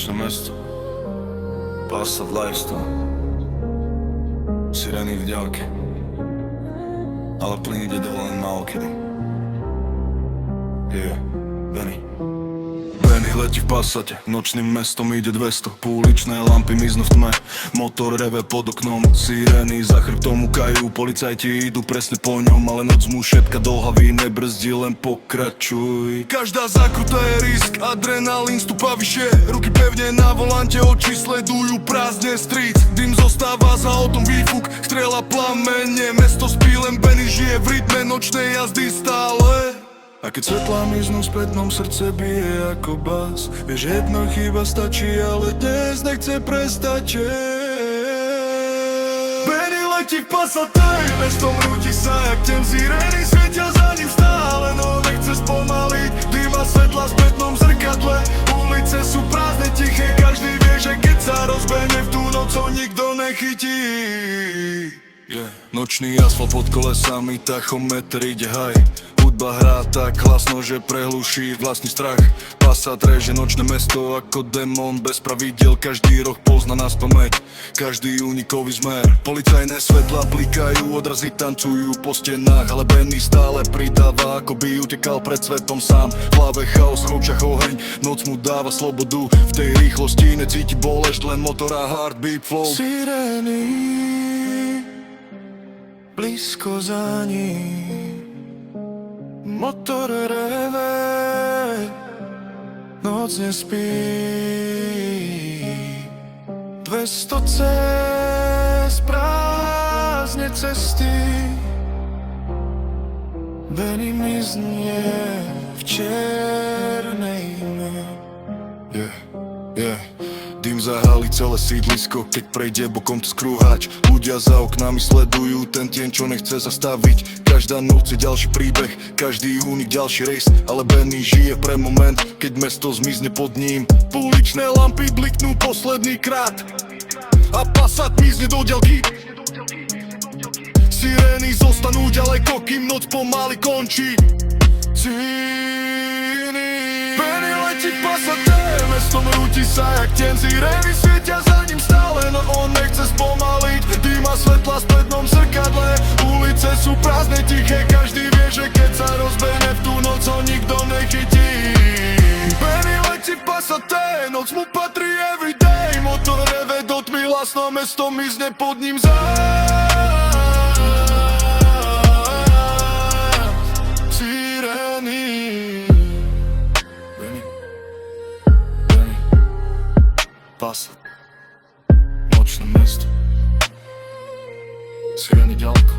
Nočné mesto, Passat lifestyle, sireny v ďalke, ale plyn ide dole len málokedy. Benny letí v Passate, nočným mestom ide 200. Pouličné lampy miznú v tme, motor reve pod oknom, sirény za chrbtom ukajú, policajti idú presne po ňom, ale noc mu šepka do hlavy, nebrzdi, len pokračuj. Každá zákruta je risk, adrenalín stúpa vyššie, ruky pevne na volante, oči sledujú prázdne street. Dym zostáva za autom, výfuk, strela plamene, mesto spí, len Benny žije v rytme nočnej jazdy stále. A keď svetlá miznú v spätnom, srdce bije ako bás. Vieš, jedno chyba stačí, ale dnes nechce prestať. Benny letí v Passate, mestom rúti sa jak ten, sirény svietia za ním stále, no nechce spomaliť. Dym a svetla v spätnom zrkadle, ulice sú prázdne, tiché, každý vie, že keď sa rozbehne v tú noc, ho nikto nechytí. Nočný asfalt pod kolesami, tachometr ide haj. Hudba hrá tak hlasno, že prehluší vlastný strach. Passat reže nočné mesto ako demon bez pravidiel, každý roh pozná nás pamäť, každý únikový zmer. Policajné svetlá blikajú, odrazy tancujú po stenách, ale Benny stále pridáva, ako by utekal pred svetom sám. V hlave chaos, v očiach oheň, noc mu dáva slobodu, v tej rýchlosti necíti bolesť, len motor a heartbeat flow. Sirény blízko za ním, motor reve, noc nespí. 200 cest, prázdne cesty, Benny miznie v čiernej tme. Dym zahálí celé sídlisko, keď prejde bokom cez krúhač. Ľudia za oknami sledujú ten tieň, čo nechce zastaviť. Každá noc je ďalší príbeh, každý únik ďalší rejs, ale Benny žije pre moment, keď mesto zmizne pod ním. Pouličné lampy bliknú posledný krát a Passat mizne do ďalky. Sirény zostanú ďaleko, kým noc pomaly končí. Benny letí v Passate, mestom rúti sa jak ten, sirény svietia za ním stále, no on nechce spomaliť. Dým a svetla v spätnom zrkadle, ulice sú prázdne, tiché, každý vie, že keď sa rozbehne v tú noc, ho nikto nechytí. Benny letí v Passate, noc mu patrí everyday, motor reve do tmy hlasno, mesto mizne pod ním Passat, nočné mesto, sirény ďaleko.